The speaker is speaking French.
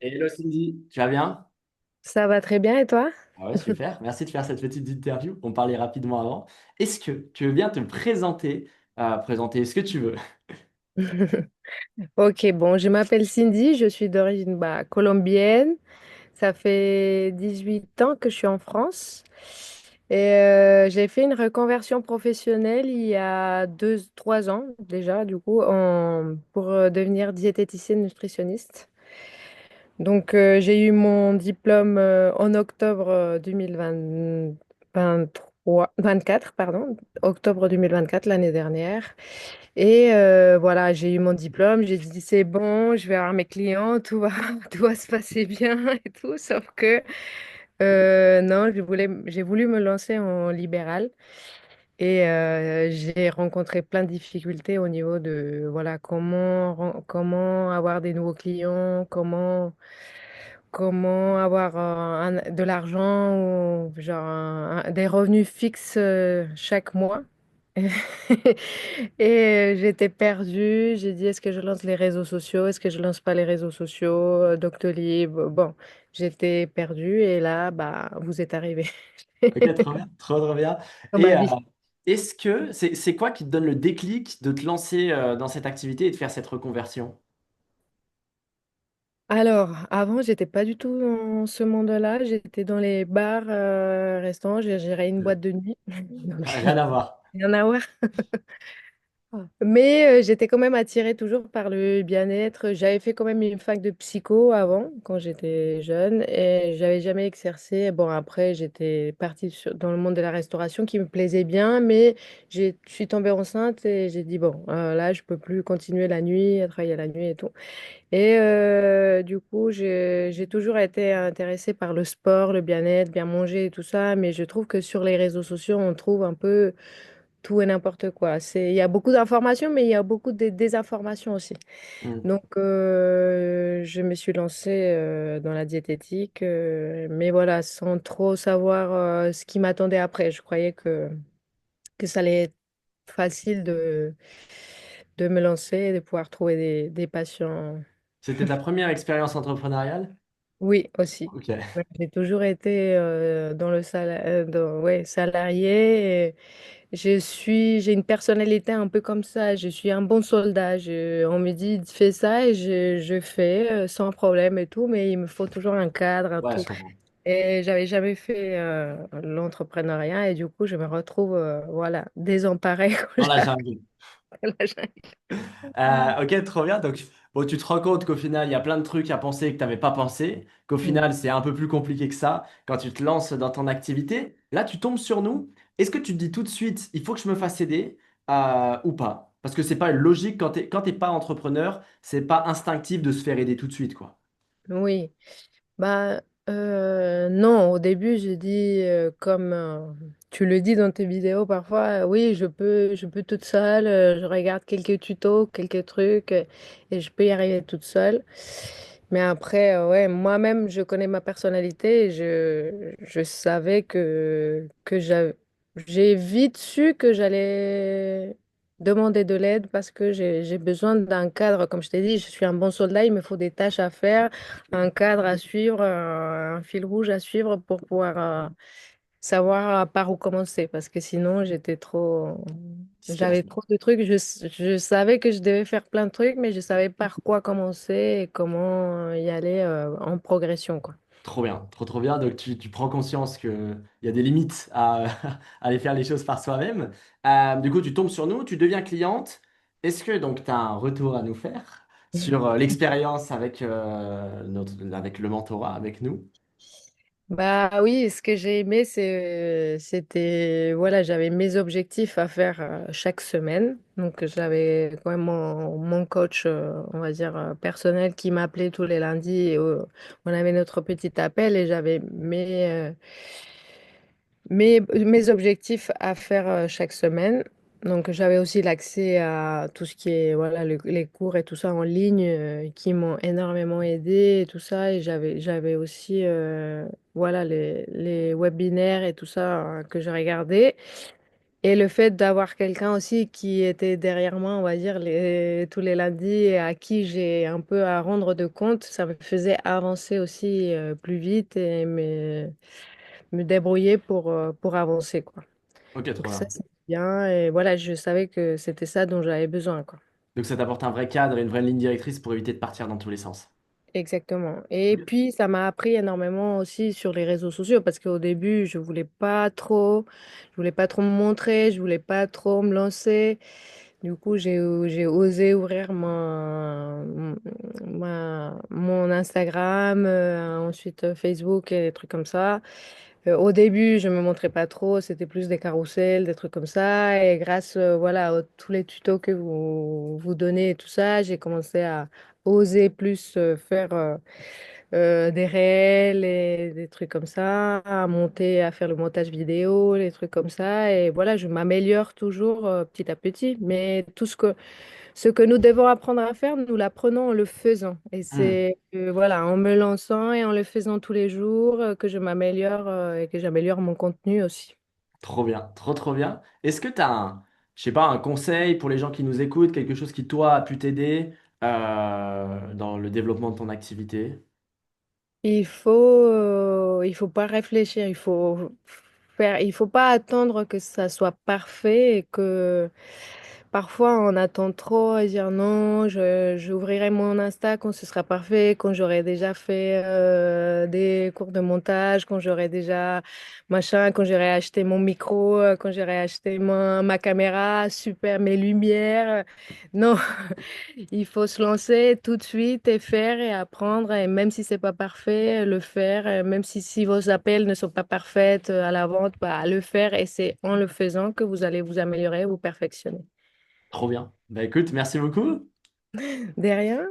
Hello Cindy, tu vas bien? Ça va très bien et toi? Ah ouais, super. Merci de faire cette petite interview. On parlait rapidement avant. Est-ce que tu veux bien te présenter, présenter ce que tu veux? Ok, bon, je m'appelle Cindy, je suis d'origine colombienne. Ça fait 18 ans que je suis en France. Et j'ai fait une reconversion professionnelle il y a 3 ans déjà, du coup, pour devenir diététicienne nutritionniste. Donc, j'ai eu mon diplôme en octobre 24, pardon, octobre 2024, l'année dernière. Et voilà, j'ai eu mon diplôme, j'ai dit c'est bon, je vais avoir mes clients, tout va, tout va se passer bien et tout. Sauf que non, j'ai voulu me lancer en libéral et j'ai rencontré plein de difficultés au niveau de voilà comment avoir des nouveaux clients, comment avoir de l'argent ou genre des revenus fixes chaque mois. Et j'étais perdue. J'ai dit, est-ce que je lance les réseaux sociaux? Est-ce que je lance pas les réseaux sociaux? Doctolib. Bon, j'étais perdue et là, bah, vous êtes arrivés Ok, trop bien, trop bien. dans Et ma vie. est-ce que c'est quoi qui te donne le déclic de te lancer dans cette activité et de faire cette reconversion? Alors, avant, j'étais pas du tout dans ce monde-là. J'étais dans les bars, restaurants. J'ai géré une boîte de nuit. Donc, Rien à voir. rien à voir. Mais j'étais quand même attirée toujours par le bien-être. J'avais fait quand même une fac de psycho avant, quand j'étais jeune, et j'avais jamais exercé. Bon, après, j'étais partie dans le monde de la restauration qui me plaisait bien, mais je suis tombée enceinte et j'ai dit, bon, là, je peux plus continuer la nuit, à travailler la nuit et tout. Et du coup, j'ai toujours été intéressée par le sport, le bien-être, bien manger et tout ça, mais je trouve que sur les réseaux sociaux, on trouve un peu tout et n'importe quoi. Il y a beaucoup d'informations, mais il y a beaucoup de désinformations aussi. Hmm. Donc, je me suis lancée dans la diététique, mais voilà, sans trop savoir ce qui m'attendait après. Je croyais que ça allait être facile de me lancer et de pouvoir trouver des patients. C'était ta première expérience entrepreneuriale? Oui, aussi. Ok. Ouais, j'ai toujours été dans ouais, salarié. J'ai une personnalité un peu comme ça. Je suis un bon soldat. On me dit, fais ça et je fais sans problème et tout, mais il me faut toujours un cadre, un Ouais, tout. je comprends. Et j'avais jamais fait l'entrepreneuriat et du coup, je me retrouve, voilà, désemparée quand Dans la jungle. j'arrive. Ok, trop bien. Donc, bon, tu te rends compte qu'au final, il y a plein de trucs à penser que tu n'avais pas pensé, qu'au Mm. final, c'est un peu plus compliqué que ça quand tu te lances dans ton activité. Là, tu tombes sur nous. Est-ce que tu te dis tout de suite, il faut que je me fasse aider ou pas? Parce que c'est pas logique quand t'es pas entrepreneur, c'est pas instinctif de se faire aider tout de suite, quoi. Oui. Bah, non, au début, je dis, comme tu le dis dans tes vidéos parfois, oui, je peux toute seule, je regarde quelques tutos, quelques trucs, et je peux y arriver toute seule. Mais après, ouais, moi-même, je connais ma personnalité, et je savais j'ai vite su que j'allais demander de l'aide parce que j'ai besoin d'un cadre. Comme je t'ai dit, je suis un bon soldat, il me faut des tâches à faire, un cadre à suivre, un fil rouge à suivre pour pouvoir savoir par où commencer. Parce que sinon, j'avais Dispersion. trop de trucs. Je savais que je devais faire plein de trucs, mais je savais par quoi commencer et comment y aller en progression, quoi. Trop bien, trop bien. Donc tu prends conscience qu'il y a des limites à, à aller faire les choses par soi-même. Du coup, tu tombes sur nous, tu deviens cliente. Est-ce que donc tu as un retour à nous faire sur l'expérience avec, avec le mentorat, avec nous? Bah oui, ce que j'ai aimé, c'était, voilà, j'avais mes objectifs à faire chaque semaine. Donc j'avais quand même mon coach, on va dire, personnel qui m'appelait tous les lundis et on avait notre petit appel et j'avais mes objectifs à faire chaque semaine. Donc, j'avais aussi l'accès à tout ce qui est, voilà, les cours et tout ça en ligne qui m'ont énormément aidé et tout ça. Et j'avais aussi, voilà, les webinaires et tout ça que je regardais. Et le fait d'avoir quelqu'un aussi qui était derrière moi, on va dire, tous les lundis et à qui j'ai un peu à rendre de compte, ça me faisait avancer aussi plus vite et me débrouiller pour avancer, quoi. Ok, Donc trop ça, bien. c'est bien. Et voilà, je savais que c'était ça dont j'avais besoin, quoi. Donc ça t'apporte un vrai cadre et une vraie ligne directrice pour éviter de partir dans tous les sens. Exactement. Et Ok. puis, ça m'a appris énormément aussi sur les réseaux sociaux parce qu'au début, je voulais pas trop me montrer, je voulais pas trop me lancer. Du coup, j'ai osé ouvrir mon Instagram, ensuite Facebook et des trucs comme ça. Au début, je me montrais pas trop, c'était plus des carousels, des trucs comme ça. Et grâce, voilà, à tous les tutos que vous donnez et tout ça, j'ai commencé à oser plus faire des réels et des trucs comme ça, à monter, à faire le montage vidéo, les trucs comme ça. Et voilà, je m'améliore toujours petit à petit. Mais ce que nous devons apprendre à faire, nous l'apprenons en le faisant. Et Hmm. c'est voilà, en me lançant et en le faisant tous les jours que je m'améliore et que j'améliore mon contenu aussi. Trop bien, trop trop bien. Est-ce que tu as je sais pas, un conseil pour les gens qui nous écoutent, quelque chose qui toi a pu t'aider dans le développement de ton activité? Il faut pas réfléchir, il faut pas attendre que ça soit parfait et que parfois on attend trop et dire non, j'ouvrirai mon Insta quand ce sera parfait, quand j'aurai déjà fait des cours de montage, quand j'aurai déjà machin, quand j'aurai acheté mon micro, quand j'aurai acheté ma caméra, super, mes lumières. Non, il faut se lancer tout de suite et faire et apprendre. Et même si c'est pas parfait, le faire. Et même si vos appels ne sont pas parfaits à la vente, bah, le faire. Et c'est en le faisant que vous allez vous améliorer, vous perfectionner. Trop bien. Bah écoute, merci beaucoup. Derrière.